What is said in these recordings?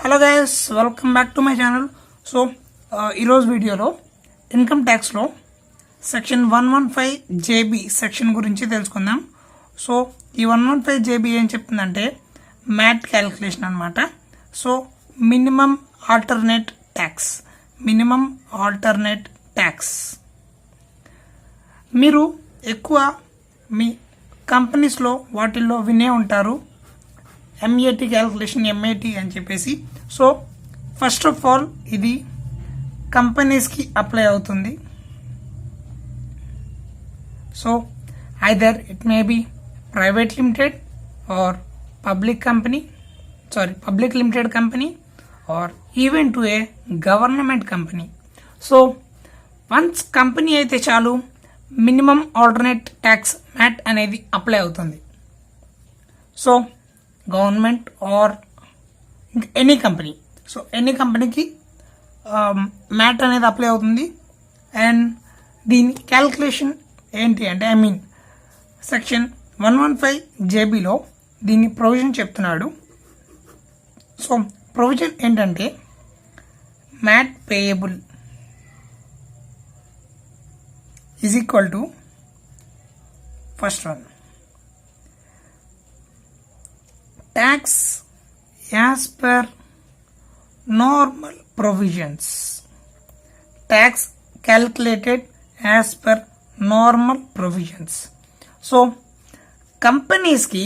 Hello guys, welcome back to my channel. So ఈరోజు వీడియోలో income ట్యాక్స్లో section 115JB section గురించి తెలుసుకుందాం. సో ఈ 115JB ఏం చెప్తుందంటే మ్యాట్ క్యాలిక్యులేషన్ అనమాట. సో మినిమం ఆల్టర్నేట్ ట్యాక్స్ మీరు ఎక్కువ మీ కంపెనీస్లో వాటిల్లో వినే ఉంటారు MAT క్యాలిక్యులేషన్, MAT అని చెప్పేసి. సో ఫస్ట్ ఆఫ్ ఆల్ ఇది కంపెనీస్కి అప్లై అవుతుంది. So either it may be private limited or public limited company or even to a government company. So once company అయితే చాలు మినిమం ఆల్టర్నేట్ ట్యాక్స్ మ్యాట్ అనేది apply అవుతుంది. So government or any company, so any కంపెనీకి MAT అనేది apply అవుతుంది. And దీని calculation ఏంటి అంటే సెక్షన్ 115JBలో దీని ప్రొవిజన్ చెప్తున్నాడు. సో ప్రొవిజన్ ఏంటంటే MAT payable is equal to first one tax as per normal provisions. Tax calculated as per normal provisions. So కంపెనీస్కి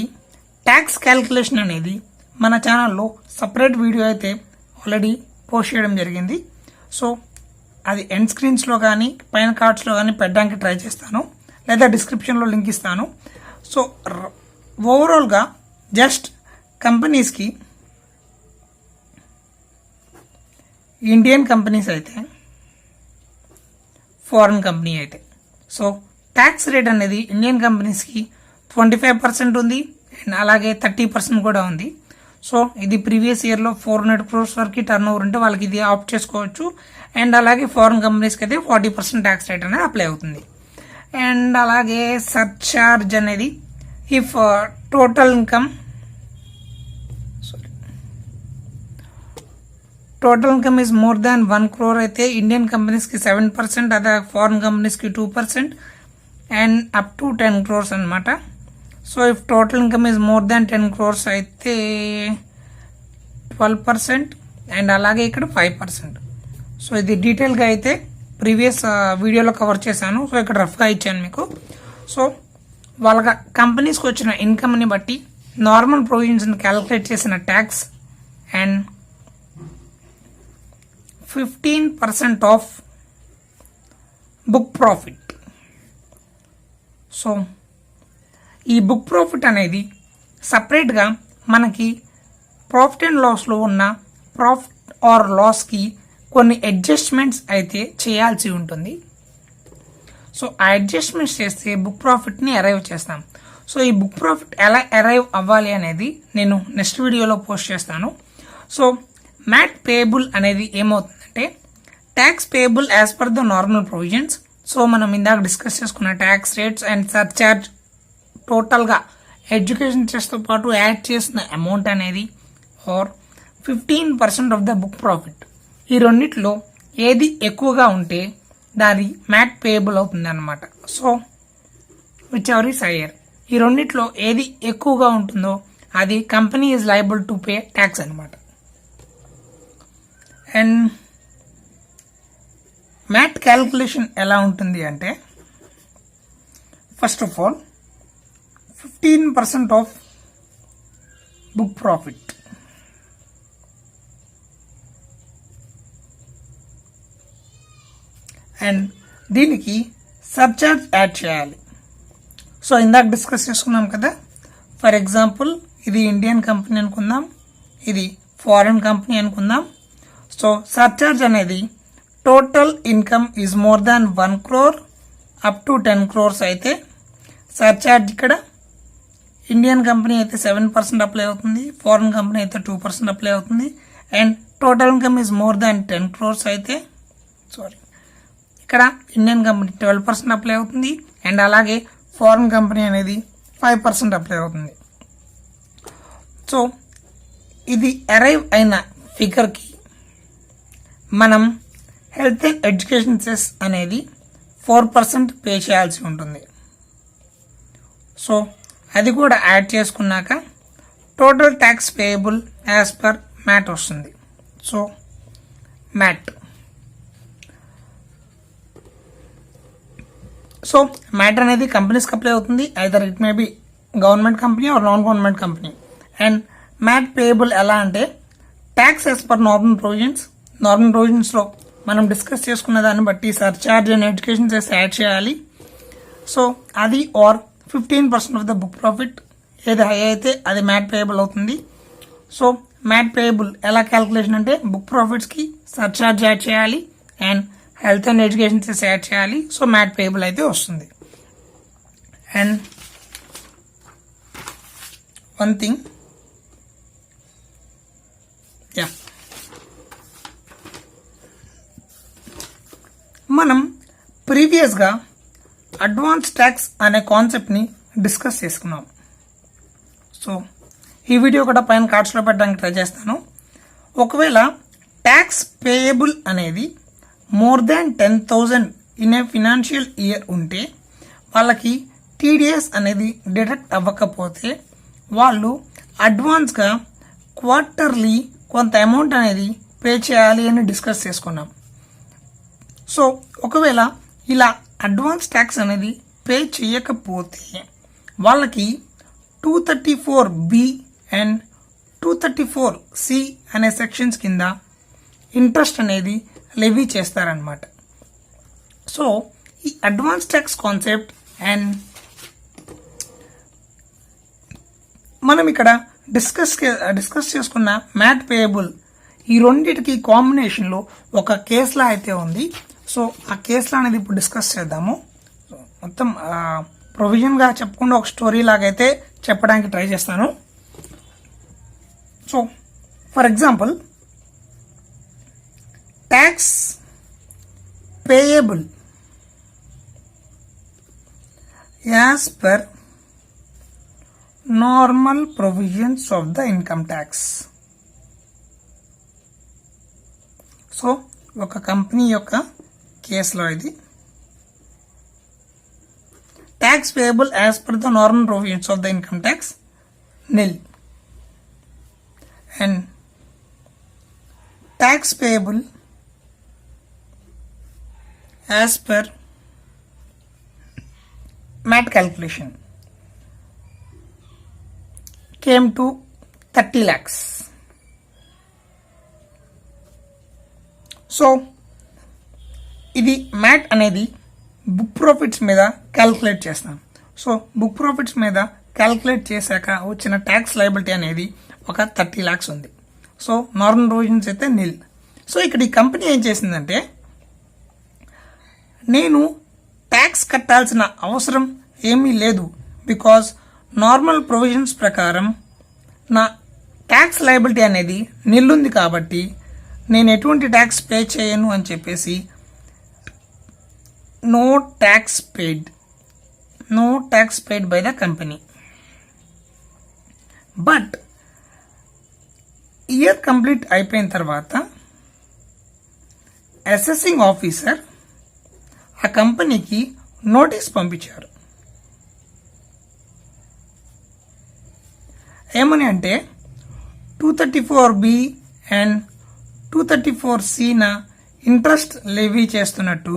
ట్యాక్స్ క్యాల్కులేషన్ అనేది మన ఛానల్లో సపరేట్ వీడియో అయితే ఆల్రెడీ పోస్ట్ చేయడం జరిగింది. సో అది ఎండ్ స్క్రీన్స్లో కానీ పైన కార్డ్స్లో కానీ పెట్టడానికి ట్రై చేస్తాను, లేదా డిస్క్రిప్షన్లో లింక్ ఇస్తాను. సో ఓవరాల్గా జస్ట్ కంపెనీస్కి ఇండియన్ కంపెనీస్ అయితే, ఫారెన్ కంపెనీ అయితే, సో ట్యాక్స్ రేట్ అనేది ఇండియన్ కంపెనీస్కి 25% ఉంది అండ్ అలాగే 30% కూడా ఉంది. సో ఇది ప్రీవియస్ ఇయర్లో 400 crores వరకు టర్న్ ఓవర్ ఉంటే వాళ్ళకి ఇది ఆప్ట్ చేసుకోవచ్చు. అండ్ అలాగే ఫారెన్ కంపెనీస్కి అయితే 40% ట్యాక్స్ రేట్ అనేది అప్లై అవుతుంది. అండ్ అలాగే సర్చార్జ్ అనేది if total income is more than 1 crore అయితే ఇండియన్ కంపెనీస్కి 7%, అదే ఫారెన్ కంపెనీస్కి 2% అండ్ అప్ టు 10 crores అనమాట. So if total income is more than 10 crores అయితే 12% అండ్ అలాగే ఇక్కడ 5%. సో ఇది డీటెయిల్గా అయితే ప్రీవియస్ వీడియోలో కవర్ చేశాను. సో ఇక్కడ రఫ్గా ఇచ్చాను మీకు. సో వాళ్ళ కంపెనీస్కి వచ్చిన ఇన్కమ్ని బట్టి నార్మల్ ప్రొవిజన్స్ని క్యాలిక్యులేట్ చేసిన tax and 15% of book profit. So ఈ బుక్ ప్రాఫిట్ అనేది సపరేట్గా మనకి ప్రాఫిట్ అండ్ లాస్లో ఉన్న ప్రాఫిట్ ఆర్ లాస్కి కొన్ని అడ్జస్ట్మెంట్స్ అయితే చేయాల్సి ఉంటుంది. సో ఆ అడ్జస్ట్మెంట్స్ చేస్తే బుక్ ప్రాఫిట్ని అరైవ్ చేస్తాం. సో ఈ బుక్ ప్రాఫిట్ ఎలా అరైవ్ అవ్వాలి అనేది నేను నెక్స్ట్ వీడియోలో పోస్ట్ చేస్తాను. సో మ్యాట్ పేయబుల్ అనేది ఏమవుతుందంటే tax payable as per the normal provisions. So మనం ఇందాక డిస్కస్ చేసుకున్న ట్యాక్స్ రేట్స్ అండ్ సర్చార్జ్ టోటల్గా ఎడ్యుకేషన్ చెస్తో పాటు యాడ్ చేసిన అమౌంట్ అనేది or 15% of the book profit, ఈ రెండిట్లో ఏది ఎక్కువగా ఉంటే దాని మ్యాట్ పేయబుల్ అవుతుంది అనమాట. So which ever is hire, ఈ రెండిట్లో ఏది ఎక్కువగా ఉంటుందో అది company is liable to pay tax అనమాట. అండ్ మ్యాట్ క్యాల్కులేషన్ ఎలా ఉంటుంది అంటే first of all 15% of book profit and దీనికి సర్చార్జ్ యాడ్ చేయాలి. సో ఇందాక డిస్కస్ చేసుకున్నాం కదా, ఫర్ ఎగ్జాంపుల్ ఇది ఇండియన్ కంపెనీ అనుకుందాం, ఇది ఫారెన్ కంపెనీ అనుకుందాం. సో సర్చార్జ్ అనేది total income is more than 1 crore up to 10 crores అయితే సర్చార్జ్ ఇక్కడ ఇండియన్ కంపెనీ అయితే 7% అప్లై అవుతుంది, ఫారెన్ కంపెనీ అయితే 2% అప్లై అవుతుంది. And total income is more than 10 crores అయితే ఇక్కడ ఇండియన్ కంపెనీ 12% అప్లై అవుతుంది అండ్ అలాగే ఫారెన్ కంపెనీ అనేది 5% అప్లై అవుతుంది. సో ఇది అరైవ్ అయిన ఫిగర్కి మనం హెల్త్ అండ్ ఎడ్యుకేషన్ సెస్ అనేది 4% పే చేయాల్సి ఉంటుంది. సో అది కూడా యాడ్ చేసుకున్నాక total tax payable as per MAT వస్తుంది. సో మ్యాట్ అనేది కంపెనీస్కి అప్లై అవుతుంది. Either it may be government company or non government company. And MAT payable ఎలా అంటే ట్యాక్స్ యాజ్ పర్ నార్మల్ ప్రొవిజన్స్లో మనం డిస్కస్ చేసుకున్న దాన్ని బట్టి surcharge and education cess add చేయాలి. సో అది or 15% of the book profit ఏది హై అయితే అది మ్యాట్ పేయబుల్ అవుతుంది. సో మ్యాట్ పేయబుల్ ఎలా క్యాలిక్యులేషన్ అంటే బుక్ ప్రాఫిట్స్కి సర్చార్జ్ యాడ్ చేయాలి and health and education cess add చేయాలి. సో మ్యాట్ పేయబుల్ అయితే వస్తుంది. అండ్ వన్ థింగ్ మనం ప్రీవియస్గా అడ్వాన్స్ ట్యాక్స్ అనే కాన్సెప్ట్ని డిస్కస్ చేసుకున్నాం. సో ఈ వీడియో కూడా పైన కార్డ్స్లో పెట్టడానికి ట్రై చేస్తాను. ఒకవేళ ట్యాక్స్ పేయబుల్ అనేది more than 10,000 in a financial year ఉంటే వాళ్ళకి టీడీఎస్ అనేది డిడక్ట్ అవ్వకపోతే వాళ్ళు అడ్వాన్స్గా క్వార్టర్లీ కొంత అమౌంట్ అనేది పే చేయాలి అని డిస్కస్ చేసుకున్నాం. సో ఒకవేళ ఇలా అడ్వాన్స్ ట్యాక్స్ అనేది పే చేయకపోతే వాళ్ళకి 234B అండ్ 234C అనే సెక్షన్స్ కింద ఇంట్రెస్ట్ అనేది లెవీ చేస్తారనమాట. సో ఈ అడ్వాన్స్ ట్యాక్స్ కాన్సెప్ట్ అండ్ మనం ఇక్కడ డిస్కస్ చేసుకున్న మ్యాట్ పేయబుల్ ఈ రెండింటికి కాంబినేషన్లో ఒక కేసులా అయితే ఉంది. సో ఆ కేసులో అనేది ఇప్పుడు డిస్కస్ చేద్దాము. మొత్తం ప్రొవిజన్గా చెప్పకుండా ఒక స్టోరీ లాగైతే చెప్పడానికి ట్రై చేస్తాను. So for example tax payable as per normal provisions of the income tax. So ఒక కంపెనీ యొక్క కేసులో ఇది tax payable as per the normal provisions of the income tax nil and tax payable as per MAT calculation came to 30 lakhs. So ఇది mat అనేది book profits మీద calculate చేస్తాం. So book profits మీద calculate చేశాక వచ్చిన tax liability అనేది ఒక 30 lakhs ఉంది. సో నార్మల్ ప్రొవిజన్స్ అయితే నిల్. సో ఇక్కడ ఈ కంపెనీ ఏం చేసిందంటే నేను ట్యాక్స్ కట్టాల్సిన అవసరం ఏమీ లేదు, బికాజ్ నార్మల్ ప్రొవిజన్స్ ప్రకారం నా ట్యాక్స్ లయబిలిటీ అనేది నిల్ ఉంది కాబట్టి నేను ఎటువంటి ట్యాక్స్ పే చేయను అని చెప్పేసి no tax paid by the company. But year complete అయిపోయిన తర్వాత అసెసింగ్ ఆఫీసర్ ఆ కంపెనీకి నోటీస్ పంపించారు. ఏమని అంటే 234B and 234C interest levy చేస్తున్నట్టు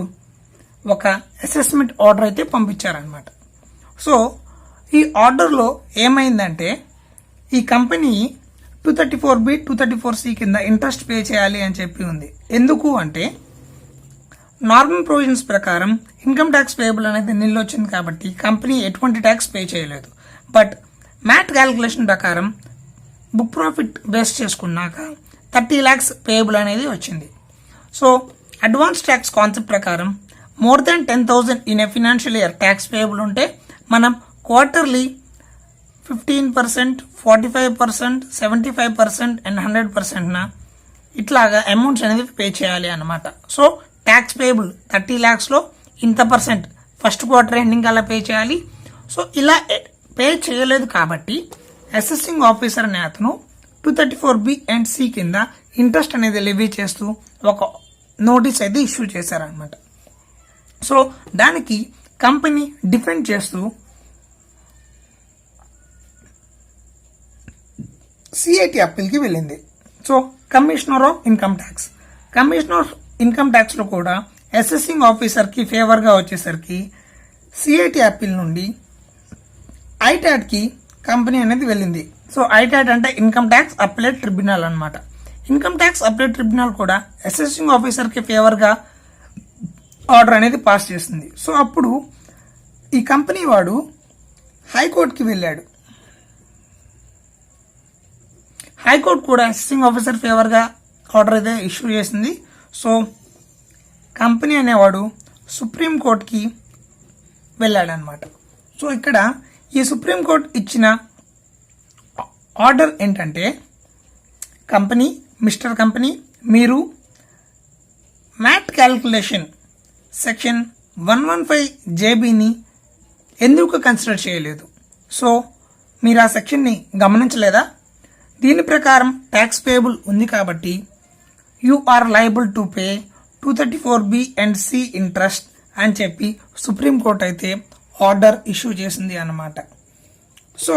ఒక అసెస్మెంట్ ఆర్డర్ అయితే పంపించారనమాట. సో ఈ ఆర్డర్లో ఏమైందంటే ఈ కంపెనీ 234B 234C కింద ఇంట్రెస్ట్ పే చేయాలి అని చెప్పి ఉంది. ఎందుకు అంటే నార్మల్ ప్రొవిజన్స్ ప్రకారం ఇన్కమ్ ట్యాక్స్ పేయబుల్ అనేది నిల్ వచ్చింది కాబట్టి కంపెనీ ఎటువంటి ట్యాక్స్ పే చేయలేదు. బట్ మ్యాట్ క్యాలిక్యులేషన్ ప్రకారం బుక్ ప్రాఫిట్ బేస్ చేసుకున్నాక 30 lakhs పేయబుల్ అనేది వచ్చింది. సో అడ్వాన్స్ ట్యాక్స్ కాన్సెప్ట్ ప్రకారం more than 10,000 in a financial year tax payable ఉంటే మనం క్వార్టర్లీ 15%, 45%, 75% అండ్ 100% ఇట్లాగా అమౌంట్స్ అనేది పే చేయాలి అన్నమాట. సో ట్యాక్స్ పేయబుల్ 30 lakhsలో ఇంత పర్సెంట్ ఫస్ట్ క్వార్టర్ ఎండింగ్ అలా పే చేయాలి. సో ఇలా పే చేయలేదు కాబట్టి అసెసింగ్ ఆఫీసర్ అనే అతను 234B అండ్ సి కింద ఇంట్రెస్ట్ అనేది లెవీ చేస్తూ ఒక నోటీస్ అయితే ఇష్యూ చేశారనమాట. సో దానికి కంపెనీ డిఫెండ్ చేస్తూ సిఐటి అప్పీల్కి వెళ్ళింది. So commissioner of income tax, commissioner of income ట్యాక్స్లో కూడా అసెసింగ్ ఆఫీసర్కి ఫేవర్గా వచ్చేసరికి సిఐటి అప్పీల్ నుండి ఐటాడ్కి కంపెనీ అనేది వెళ్ళింది. సో ఐటాడ్ అంటే ఇన్కమ్ ట్యాక్స్ అప్పీలేట్ ట్రిబ్యునల్ అనమాట. ఇన్కమ్ ట్యాక్స్ అప్పీలేట్ ట్రిబ్యునల్ కూడా అసెసింగ్ ఆఫీసర్కి ఫేవర్గా ఆర్డర్ అనేది పాస్ చేస్తుంది. సో అప్పుడు ఈ కంపెనీ వాడు హైకోర్టుకి వెళ్ళాడు. హైకోర్టు కూడా అసెసింగ్ ఆఫీసర్ ఫేవర్గా ఆర్డర్ అయితే ఇష్యూ చేసింది. సో కంపెనీ అనేవాడు సుప్రీంకోర్టుకి వెళ్ళాడనమాట. సో ఇక్కడ ఈ సుప్రీంకోర్టు ఇచ్చిన ఆర్డర్ ఏంటంటే, కంపెనీ మిస్టర్ కంపెనీ మీరు మ్యాట్ క్యాల్కులేషన్ సెక్షన్ 115JBని ఎందుకు కన్సిడర్ చేయలేదు? సో మీరు ఆ సెక్షన్ని గమనించలేదా? దీని ప్రకారం ట్యాక్స్ పేయబుల్ ఉంది కాబట్టి you are liable to pay 234B and C interest అని చెప్పి సుప్రీంకోర్టు అయితే ఆర్డర్ ఇష్యూ చేసింది అన్నమాట. సో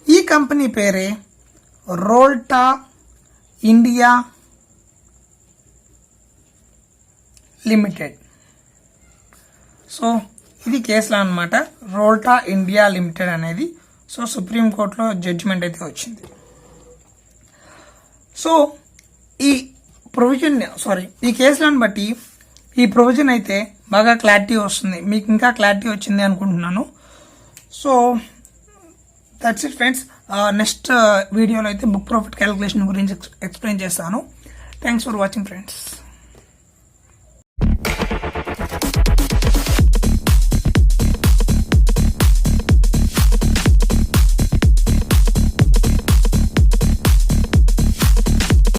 ఈ కంపెనీ పేరే రోల్టా ఇండియా లిమిటెడ్. సో ఇది కేసులో అనమాట, రోల్టా ఇండియా లిమిటెడ్ అనేది. సో సుప్రీంకోర్టులో జడ్జిమెంట్ అయితే వచ్చింది. సో ఈ ప్రొవిజన్ ఈ కేసులను బట్టి ఈ ప్రొవిజన్ అయితే బాగా క్లారిటీ వస్తుంది. మీకు ఇంకా క్లారిటీ వచ్చింది అనుకుంటున్నాను. So that's it friends. Next వీడియోలో అయితే బుక్ ప్రాఫిట్ క్యాలిక్యులేషన్ గురించి ఎక్స్ప్లెయిన్ చేస్తాను. Thanks for watching friends.